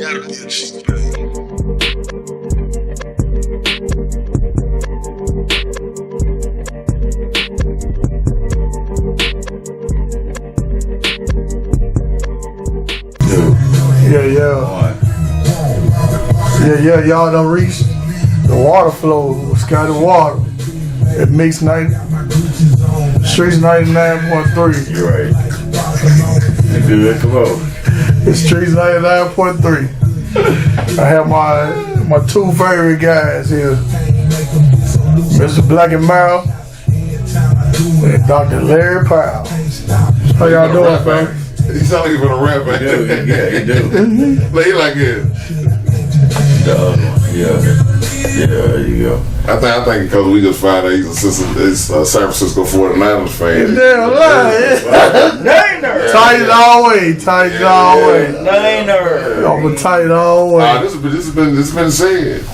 gotta be a cheap thing. Yeah, y'all done reached the water flow, Scotty Water. It makes Streets 99.3. You're right. You do it, come on. It's Streets 99.3. I have my two favorite guys here, Mr. Black and Merrill and Dr. Larry Powell. How y'all doing, fam? He sound like he's gonna rap, man. Yeah, he do. But he like it. The other one. Yeah, there you go. I think because we just found out he's a San Francisco 49ers fan. Damn right. Niner. Tight all the way. Niner. I'm a tight all the way. This has been said.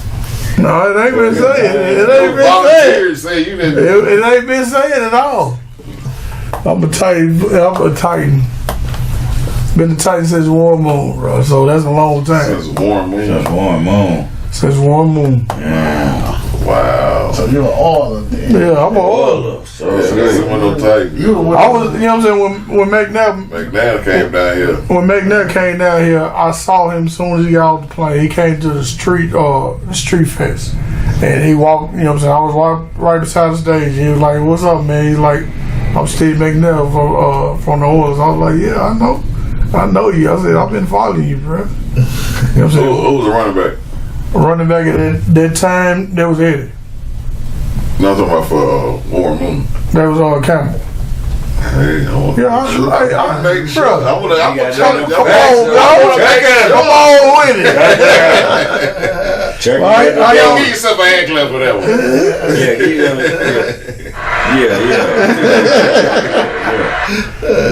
No, it ain't been said. It ain't been Volunteers say you didn't. It ain't been said at all. I'm a Titan. Been a Titan since Warm Moon, bro. So that's a long time. Since Warm Moon. Since Warm Moon. Yeah. Wow. So you're an Oiler then? Yeah, I'm an Oiler. So that's one of them Titans. I was, you know what I'm saying, when McNabb came down here. When McNabb came down here, I saw him as soon as he got off the plane. He came to the street fest. And he walked, you know what I'm saying, I was right beside the stage. He was like, "What's up, man?" He's like, "I'm Steve McNabb from the Oilers." I was like, "Yeah, I know you." I said, "I've been following you, bro." You know what I'm saying? Who was the running back? Running back at that time, that was Eddie. No, I'm talking about for Warm Moon. That was Campbell. Hey, I make sure. Bro, I want to come on with it. Check it out. Give yourself a hand clap for that one. Yeah.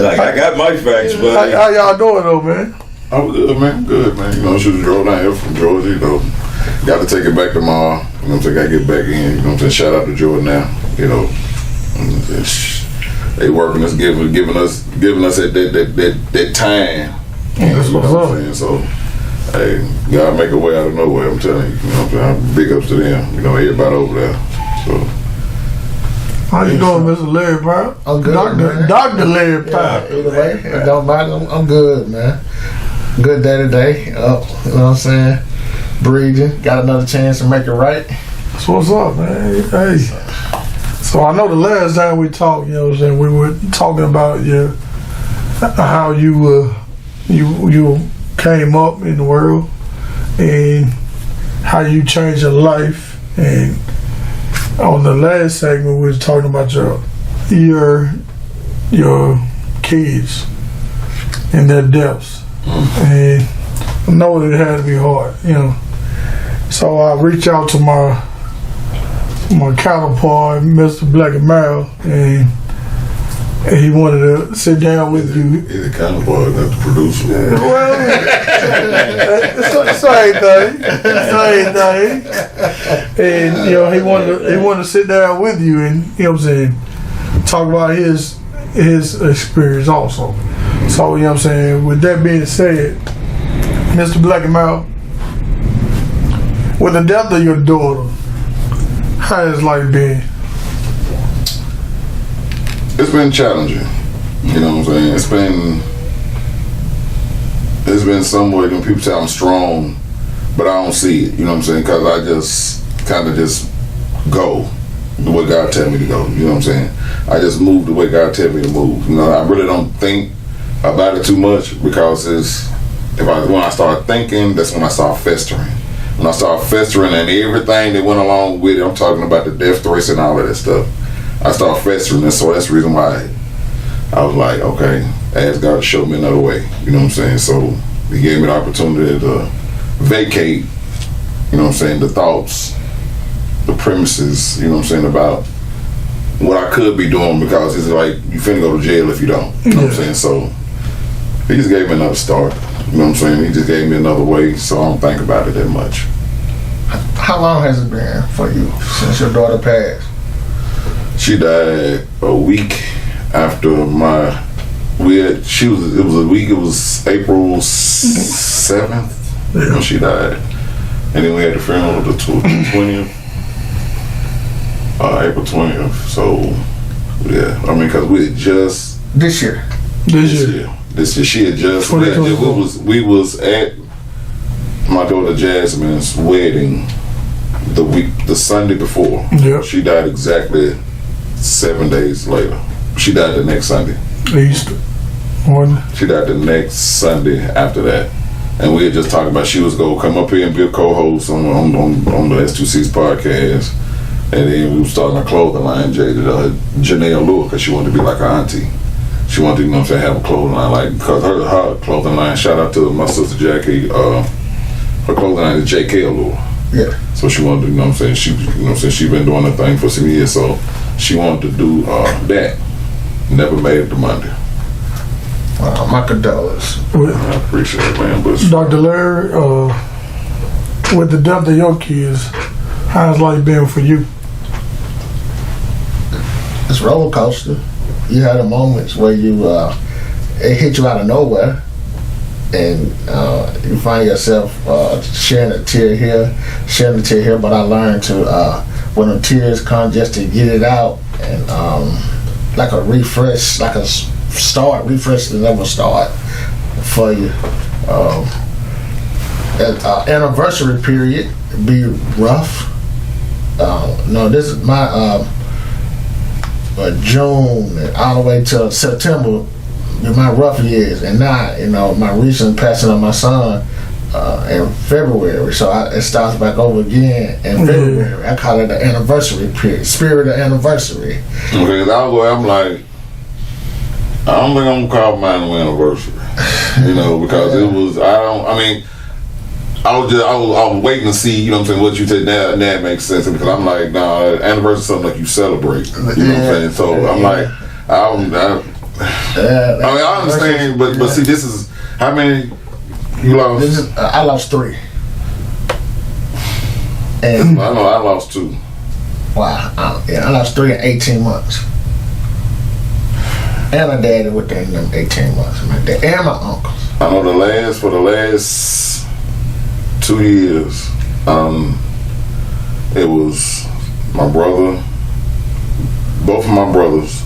Like, I got my facts, but how y'all doing though, man? I'm good, man. Good, man. You know, should drove down here from Georgia, you know. Got to take it back tomorrow. You know what I'm saying? Got to get back in. You know what I'm saying? Shout out to Jordan now. You know, they working us, giving us that time. That's what's up. So, hey, gotta make a way out of nowhere. I'm telling you. You know what I'm saying? Big ups to them. You know, everybody over there. So. How you doing, Mr. Larry Powell? I'm good, man. Dr. Larry Powell. Either way, it don't matter. I'm good, man. Good day today. You know what I'm saying? Breathing. Got another chance to make it right. That's what's up, man. Hey. So I know the last time we talked, you know what I'm saying, we were talking about how you came up in the world and how you changed your life. And on the last segment, we was talking about your kids and their deaths. And I know that it had to be hard, you know. So I reached out to my counterpart, Mr. Black and Merrill, and he wanted to sit down with you. He's the counterpart, not the producer. Well, it's the same thing. And you know, he wanted to sit down with you, and you know what I'm saying, talk about his experience also. So you know what I'm saying. With that being said, Mr. Black and Merrill, with the death of your daughter, how has life been? It's been challenging. You know what I'm saying? It's been somewhere when people say I'm strong, but I don't see it. You know what I'm saying? Because I just kind of just go the way God tell me to go. You know what I'm saying? I just move the way God tell me to move. You know, I really don't think about it too much because when I start thinking, that's when I start festering. When I started festering and everything that went along with it, I'm talking about the death threats and all of that stuff. I started festering, and so that's the reason why I was like, okay, ask God to show me another way. You know what I'm saying? So He gave me the opportunity to vacate, you know what I'm saying, the thoughts, the premises, you know what I'm saying, about what I could be doing, because it's like, you finna go to jail if you don't. You know what I'm saying? So He just gave me another start. You know what I'm saying? He just gave me another way, so I don't think about it that much. How long has it been for you since your daughter passed? She died a week after it was April 7th. when she died. And then we had the funeral the 20th, April 20th. So, yeah, I mean, because we had just... This year. She had just... We was at my daughter Jasmine's wedding the Sunday before. Yep. She died exactly 7 days later. She died the next Sunday. Easter. One. She died the next Sunday after that. And we had just talked about she was going to come up here and be a co-host on the S2C's podcast. And then we was starting a clothing line, Janelle Lewis, because she wanted to be like her auntie. She wanted to, you know what I'm saying, have a clothing line, like, because her clothing line, shout out to my sister Jackie, her clothing line is JK Lewis. Yeah. So she wanted to, you know what I'm saying, she been doing her thing for some years, so she wanted to do that. Never made it to Monday. My condolences. I appreciate it, man. But Dr. Larry, with the death of your kids, how's life been for you? It's roller coaster. You had the moments where it hit you out of nowhere, and you find yourself sharing a tear here. But I learned to when the tears come, just to get it out, and like a refresh, like a refresh to never start for you. Anniversary period be rough. No, this is my June all the way till September, my rough years, and now my recent passing of my son in February, so it starts back over again in February. I call it the anniversary period, spirit of anniversary. Okay, I'm like, I don't think I'm gonna call mine an anniversary, because it was. I was waiting to see, you know what I'm saying, what you said now, and that makes sense, because I'm like, nah, anniversary is something like you celebrate, you know what I'm saying, so I'm like, I understand, but see, this is, how many you lost? I lost 3. And I know I lost 2. Wow, I lost 3 in 18 months. And my daddy within them 18 months, my dad and my uncles. I know for the last 2 years, it was my brother, both of my brothers,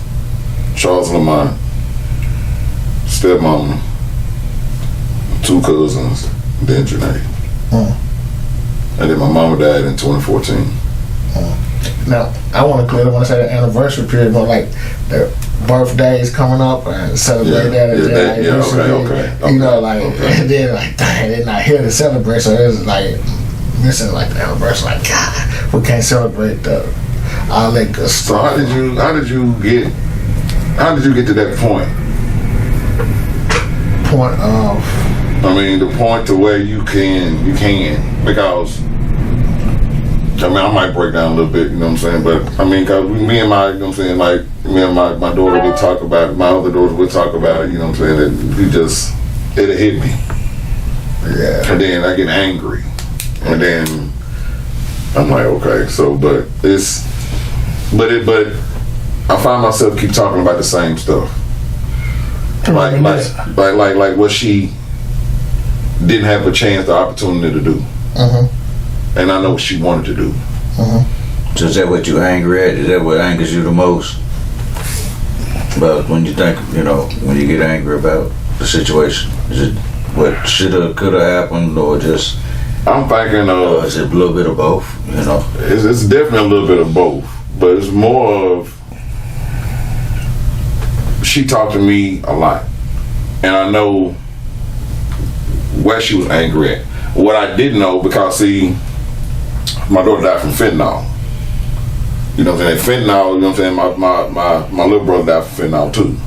Charles and Lamont, stepmama, 2 cousins, then Janae. And then my mama died in 2014. Now, I want to clear, when I say the anniversary period, but like the birthdays coming up and celebrate that. And then like, dang, they're not here to celebrate, so it's like missing like the anniversary. Like, God, we can't celebrate all that good stuff. So how did you get to that point? Point of? The point to where you can, because I might break down a little bit, you know what I'm saying, but because me and my, you know what I'm saying, like me and my daughter would talk about it, my other daughter would talk about it, you know what I'm saying, it'll hit me. Yeah. And then I get angry. And then I'm like, okay, so, but I find myself keep talking about the same stuff. Like what she didn't have a chance, the opportunity to do. And I know what she wanted to do. So is that what you angry at? Is that what angers you the most? But when you think, when you get angry about the situation, is it what shoulda, coulda happened, or just? I'm thinking is it a little bit of both? It's definitely a little bit of both, but it's more of she talked to me a lot, and I know where she was angry at. What I didn't know, because see, my daughter died from fentanyl. You know what I'm saying? Fentanyl, you know what I'm saying? My little brother died from fentanyl too.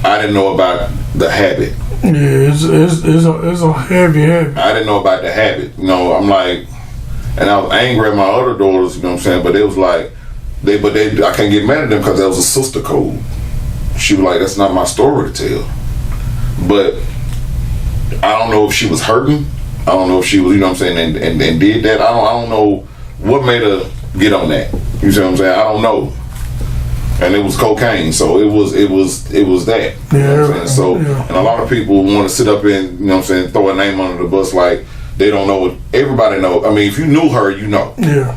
I didn't know about the habit. Yeah, it's a heavy habit. I didn't know about the habit. I'm like, and I was angry at my other daughters, you know what I'm saying? But it was like, I can't get mad at them because that was a sister code. She was like, that's not my story to tell. But I don't know if she was hurting. I don't know if she was, you know what I'm saying, and did that. I don't know what made her get on that. You see what I'm saying? I don't know. and it was cocaine. So it was that. You know what I'm saying? So and a lot of people want to sit up and, you know what I'm saying, throw a name under the bus like they don't know what everybody know. I mean, if you knew her, you know. Yeah.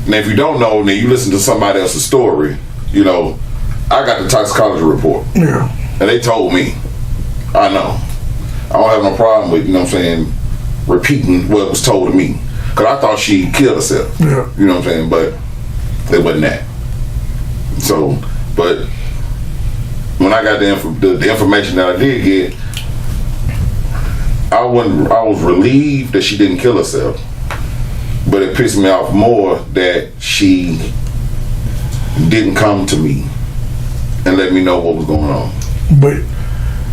And if you don't know, then you listen to somebody else's story. You know, I got the toxicology report. Yeah. And they told me. I know. I don't have no problem with, you know what I'm saying, repeating what was told to me. Because I thought she killed herself. Yeah. You know what I'm saying? But it wasn't that. So, but when I got the information that I did get, I was relieved that she didn't kill herself. But it pissed me off more that she didn't come to me and let me know what was going on. But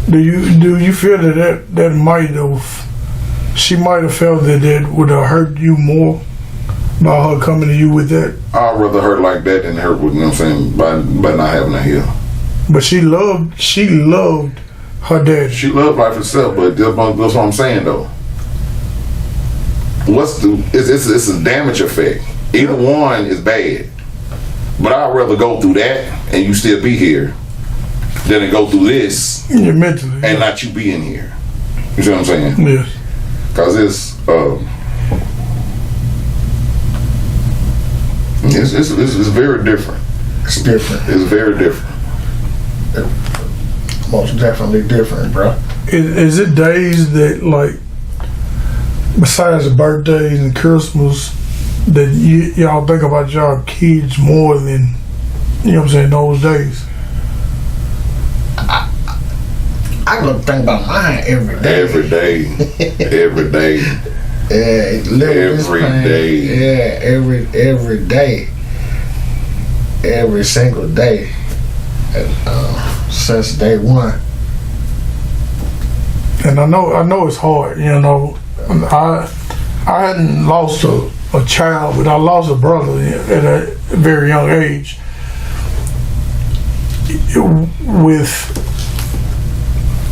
do you feel that might have, she might have felt that would have hurt you more by her coming to you with that? I'd rather hurt like that than hurt with, you know what I'm saying, by not having her here. But she loved her dad. She loved life herself, but that's what I'm saying though. It's a damage effect. Either one is bad. But I'd rather go through that and you still be here than to go through this mentally, and not you being here. You see what I'm saying? Yes. Because it's very different. It's different. It's very different. Most definitely different, bro. Is it days that, like, besides the birthdays and Christmas, that y'all think about y'all kids more than, you know what I'm saying, those days? I go think about mine every day. Every day. Every day. Yeah, every day. Yeah, every day. Every single day. Since day one. And I know it's hard, you know. I hadn't lost a child, but I lost a brother at a very young age.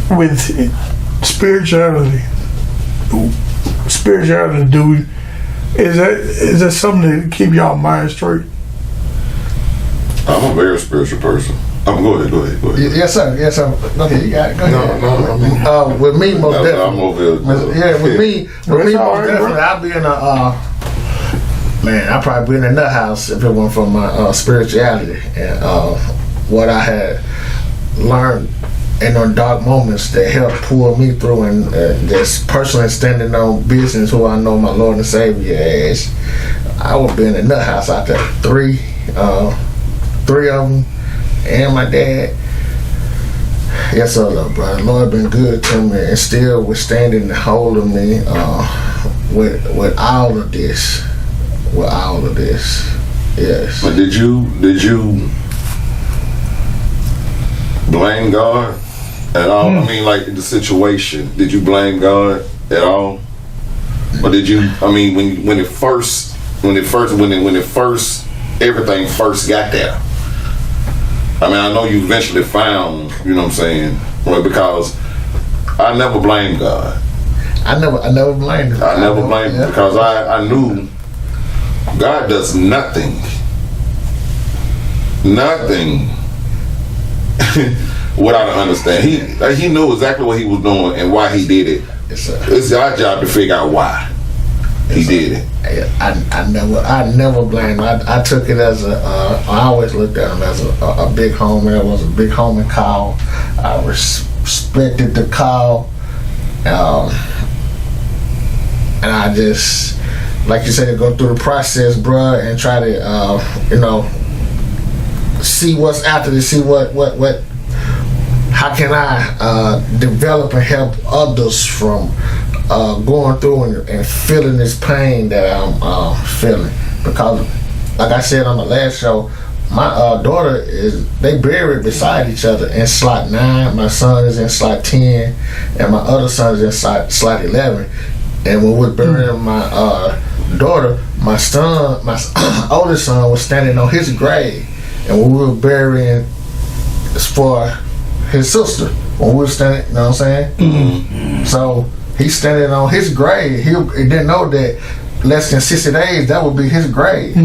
With spirituality, is that something to keep y'all mind straight? I'm a very spiritual person. Go ahead. Yes, sir. Go ahead. You got it. Go ahead. No. With me, most definitely. I'm over here. With me, most definitely. I'll be in man, I'd probably be in a nut house if it weren't for my spirituality and what I had learned in those dark moments that helped pull me through, and just personally standing on business who I know my Lord and Savior as. I would be in a nut house out there. Three of them. And my dad. Yes, sir, brother. Lord been good to me and still withstanding and holding me with all of this. With all of this. Yes. But did you blame God at all? I mean, like the situation. Did you blame God at all? Or did you? I mean, when everything first got there. I mean, I know you eventually found, you know what I'm saying, well, because I never blamed God. I never blamed him. I never blamed him because I knew God does nothing without an understanding. He knew exactly what he was doing and why he did it. Yes, sir. It's our job to figure out why he did it. I never blamed him. I took it as I always looked at him as a big homie. It was a big homie call. I respected the call. And I just, like you said, go through the process, bruh, and try to, see what's after this, see what, how can I develop and help others from going through and feeling this pain that I'm feeling. Because, like I said on the last show, my daughter they buried beside each other in slot 9. My son is in slot 10, and my other son is in slot 11. And when we were burying my daughter, my oldest son was standing on his grave, and when we were burying for his sister, when we were standing, you know what I'm saying? Mm-hmm. So he's standing on his grave. He didn't know that less than 60 days that would be his grave.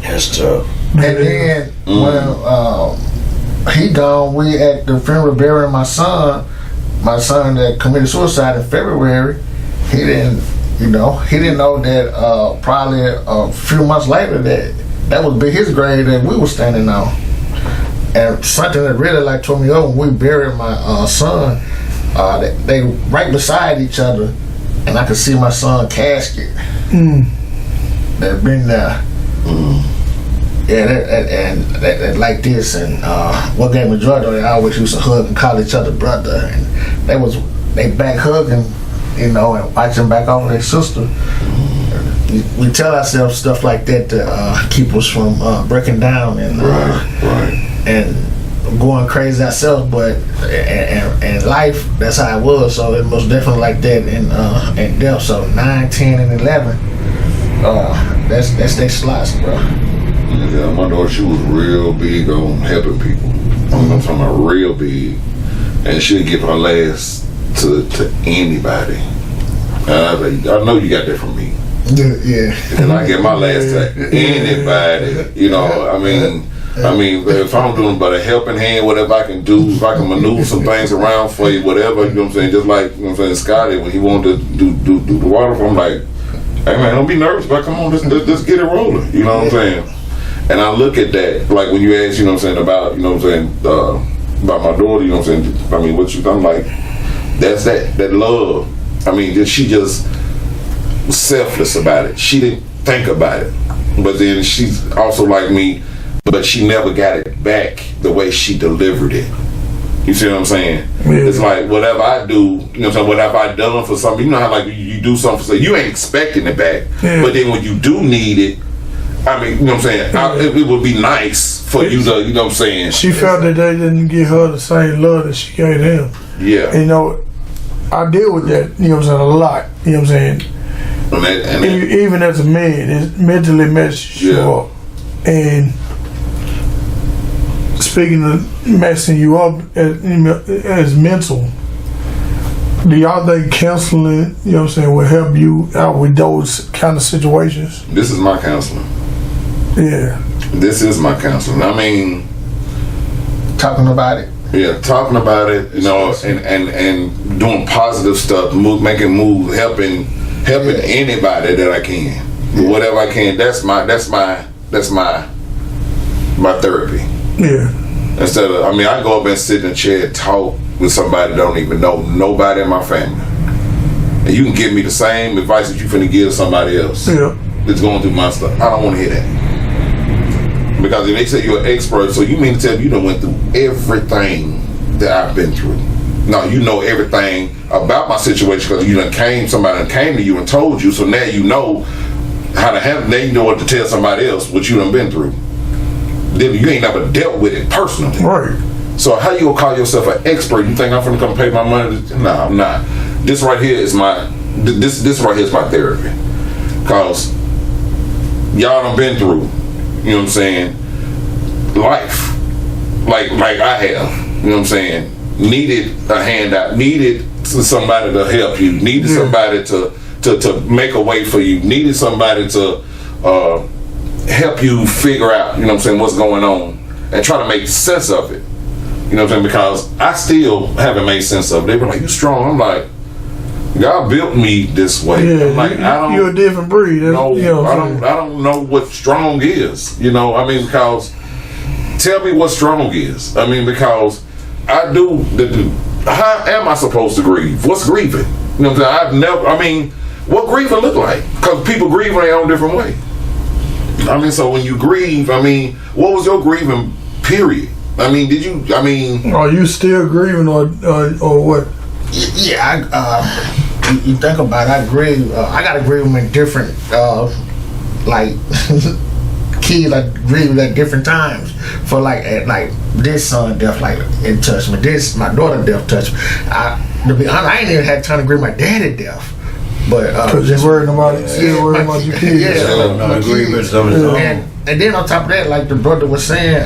That's tough. And then When he gone, we at the funeral burying my son that committed suicide in February. He didn't know that probably a few months later that would be his grave that we were standing on. And something that really like tore me up when we buried my son, they right beside each other, and I could see my son's casket. That been there. Yeah, that like this, and what gave me joy though, they always used to hug and call each other brother, and they back hugging, and watching back over their sister. We tell ourselves stuff like that to keep us from breaking down and and going crazy ourselves, but in life that's how it was. So it was definitely like that in death. So 9, 10, and 11, that's their slots, bro. Yeah, my daughter, she was real big on helping people. I'm talking about real big, and she'd give her last to anybody. And I was like, I know you got that from me. Yeah. And I give my last to anybody. I mean, if I'm doing but a helping hand, whatever I can do, if I can maneuver some things around for you, whatever, you know what I'm saying? Just like, Scotty, when he wanted to do the water for him, like, hey man, don't be nervous, but come on, let's get it rolling. You know what I'm saying? And I look at that, like when you ask, about, about my daughter, I'm like, that's that love. I mean, she just was selfless about it. She didn't think about it. But then she's also like me, but she never got it back the way she delivered it. You see what I'm saying? Yeah. It's like whatever I do, whatever I done for something, you know how like you do something for something, you ain't expecting it back. Yeah. But then when you do need it, I mean, you know what I'm saying? It would be nice for you to, you know what I'm saying? She felt that they didn't give her the same love that she gave him. Yeah. And, I deal with that, you know what I'm saying, a lot. You know what I'm saying? Even as a man, it mentally messes you up. And speaking of messing you up as mental, do y'all think counseling, you know what I'm saying, will help you out with those kind of situations? This is my counseling. Yeah. This is my counseling. I mean, talking about it. Yeah, talking about it, and doing positive stuff, making moves, helping anybody that I can, whatever I can. That's my therapy. Yeah. Instead of, I go up and sit in a chair and talk with somebody that don't even know nobody in my family, and you can give me the same advice that you finna give somebody else. Yeah. That's going through my stuff. I don't want to hear that. Because if they say you're an expert, so you mean to tell me you done went through everything that I've been through. No, you know everything about my situation because somebody done came to you and told you, so now you know how to handle it. Now you know what to tell somebody else what you done been through. Then you ain't never dealt with it personally. Right. So how you gonna call yourself an expert? You think I'm gonna come pay my money? No, I'm not. This right here is my therapy. Cause y'all done been through, you know what I'm saying, life. Like I have, you know what I'm saying, needed a handout, needed somebody to help you, needed somebody to make a way for you, needed somebody to help you figure out, you know what I'm saying, what's going on and try to make sense of it. You know what I'm saying? Because I still haven't made sense of it. They were like, "You strong." I'm like, God built me this way. Yeah, I'm like, you're a different breed. No, I don't know what strong is. Because tell me what strong is. Because I do. How am I supposed to grieve? What's grieving? You know what I'm saying? What grieving look like? Because people grieve in their own different way. So when you grieve, what was your grieving period? Did you? Are you still grieving or what? Yeah, you think about it, I grieve. I gotta grieve them in different, kids. I grieve at different times. For this son death, it touched me. This my daughter death touched me. To be honest, I ain't even had time to grieve my daddy death. But because you're worried about it, still worried about your kids. And then on top of that, like the brother was saying,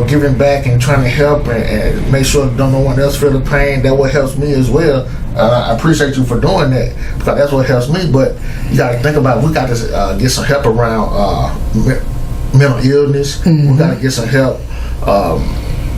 giving back and trying to help and make sure no one else feel the pain. That what helps me as well. I appreciate you for doing that because that's what helps me. But you got to think about we got to get some help around mental illness. We got to get some help.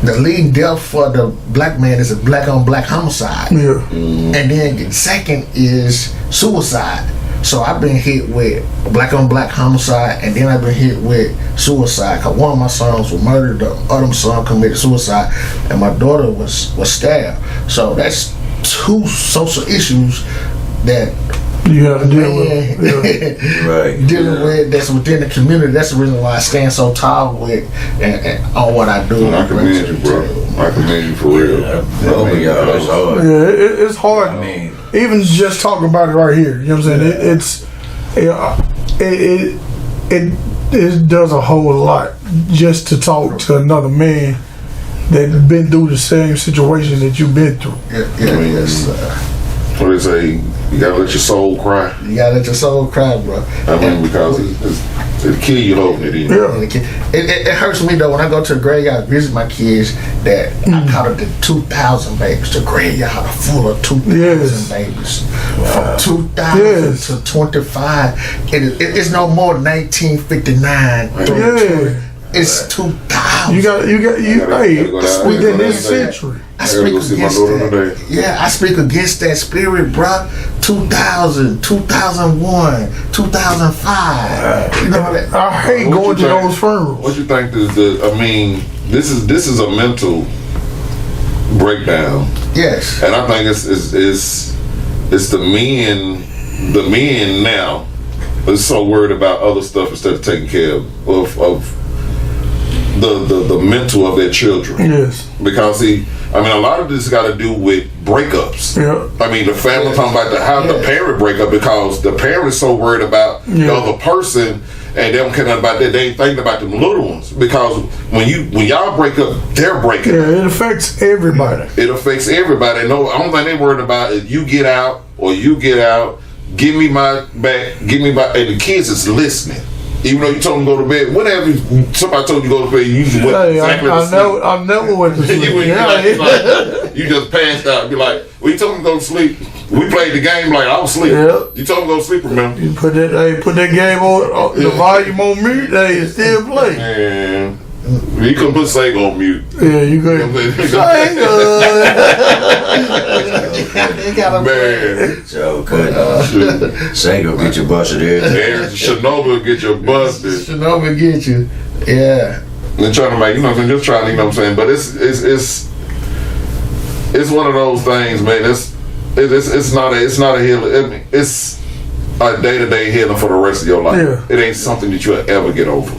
The leading death for the black man is a black on black homicide. Yeah. And then second is suicide. So I've been hit with black on black homicide, and then I've been hit with suicide. Cause one of my sons was murdered, the other son committed suicide, and my daughter was stabbed. So that's two social issues that You have to deal with. Yeah. Right. dealing with that's within the community. That's the reason why I stand so tall with and on what I do. I commend you, bro. I commend you for real. Oh, yeah, it's hard. Yeah, it's hard. I mean, Even just talking about it right here, you know what I'm saying? It does a whole lot just to talk to another man that's been through the same situation that you've been through. Yes. What they say, you gotta let your soul cry. You gotta let your soul cry, bro. I mean, because it'll kill you holding it in. Yeah. It hurts me though when I go to the graveyard, visit my kids that I counted the 2,000 babies. The graveyard full of 2,000 Yes. babies. From 2000 Yes. to 25. It's no more 1959. Yeah. It's 2000. You got, hey, gotta go down within there, this go down there. century. I I gotta speak go see my against daughter that. today. Yeah, I speak against that spirit, bruh. 2000, 2001, 2005. You know that? I hate What going you to think- those funerals. What you think I mean, this is a mental breakdown, Yes. and I think it's the men now is so worried about other stuff instead of taking care of the mental of their children. Yes. Because see, I mean, a lot of this got to do with breakups. Yeah. I mean, the family talking about how the parent breakup because the parent is so worried about the Yeah. other person and they don't care nothing about that. They ain't thinking about them little ones because when y'all break up, they're breaking Yeah, up. it affects everybody. It affects everybody. No, I don't think they worried about if you get out or you get out. Give me my back. Give me my. And the kids is listening. Even though you told them to go to bed, whatever somebody told you to go to bed, you usually went Hey, exactly to sleep. I never went to sleep. You wouldn't be Yeah, like, you just passed out. Be like, well, you told me to go to sleep. We played the game like I was asleep. Yeah. You told me to go to sleep, remember? You put that game on the volume on mute. Hey, it still play. Man, you couldn't put Sega on mute. Yeah, you could. Man, Joe couldn't. Sega get you busted every man, Chernobyl get you busted. Chernobyl get you. Yeah. They're trying to make, you know what I'm saying, just trying to, you know what I'm saying, but it's one of those things, man. It's not a healing. I mean, it's a day-to-day healing for the rest of your life. Yeah. It ain't something that you'll ever get over.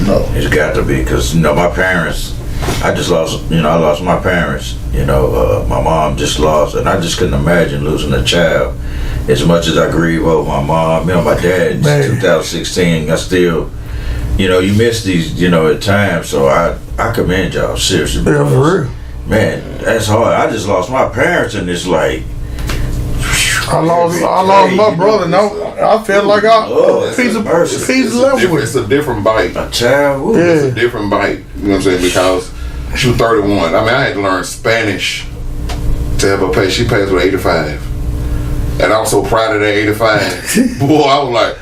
No. It's got to be because my parents. I just lost. I lost my parents. My mom just lost, and I just couldn't imagine losing a child. As much as I grieve over my mom, my dad in Man. 2016. I still, you miss these, at times. So I commend y'all seriously. Yeah, for real. Man, that's hard. I just lost my parents, and it's like. I lost my brother. Now I feel like it's he's a a mercy. level with. It's a different bite. A child. Ooh. It's a different bite. You know what I'm saying? Because she was 31. I mean, I had to learn Spanish to have her pay. She passed with 85. And I'm so proud of that 85. Boy, I was like,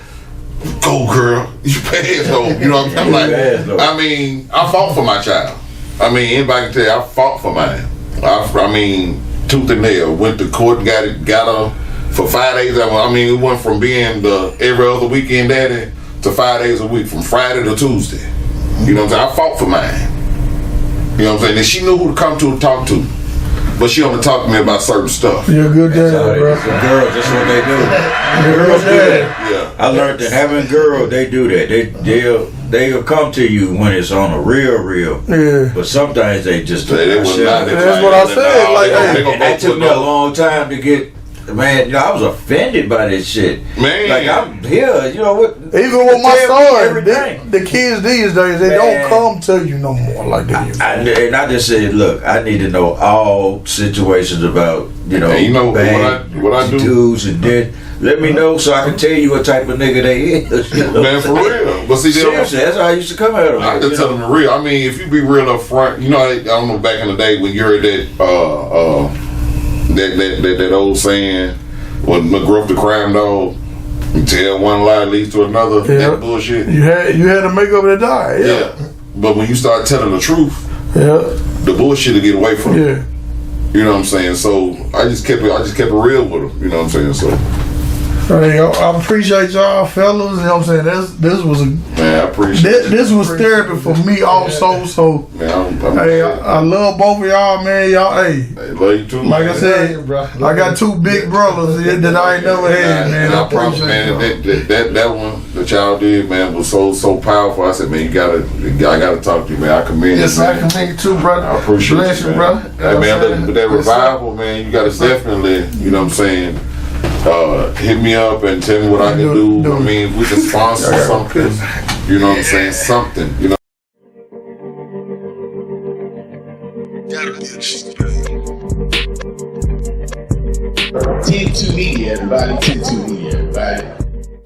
go girl. You passed though. You know what I'm saying? Like, I mean, I fought for my child. I mean, anybody can tell you, I fought for mine. I mean, tooth and nail. Went to court, got her for 5 days. I mean, it went from being the every other weekend daddy to 5 days a week, from Friday to Tuesday. You know what I'm saying? I fought for mine. You know what I'm saying? And she knew who to come to and talk to. But she only talked to me about certain stuff. You're a good dad, So bro. the girls, that's what they do. Girls do that. Yeah. I learned that having girls, they do that. They'll come to you when it's on a real. Yeah. But sometimes they just do They was not. That's what I said, like, hey, And that took me a long time to get. Man, I was offended by this shit. Man. Like I'm here, what? Even with my Tell me son, everything. the kids these days, they Man. don't come to you no more like they used to. And I just said, look, I need to know all situations about, Hey, you know, bad what I do? dudes and then let me know so I can tell you what type of nigga they is. Man, for real. But see, they don't- Seriously, that's how I used to come at them. I just tell them the real. I mean, if you be real up front, I don't know, back in the day when you heard that old saying, when McGruff the crime dog, Tell one lie leads to another. Yeah. That bullshit. You had to make up to die. Yeah. But when you start telling the truth, Yeah. the bullshit will get away from you. Yeah. You know what I'm saying? So I just kept it real with them. You know what I'm saying? So Hey, I appreciate y'all fellas. You know what I'm saying? This was man, I appreciate this was therapy for me also. So man, hey, I love both of y'all, man. Y'all, hey, I love you too. like man. I said, I got two big brothers that I ain't never had, man. I promise, appreciate y'all. that one that y'all did, man, was so powerful. I said, man, I gotta talk to you, man. I commend Yes, you, I man. commend you too, brother. I appreciate Bless you, you, man. brother. Hey, man, look, with that revival, man, you gotta definitely, you know what I'm saying, hit me up and tell me what I can do. I mean, if we can sponsor something, you know what I'm saying, something, you know. Gotta be a cheat, man. T2 Media, everybody. T2 Media.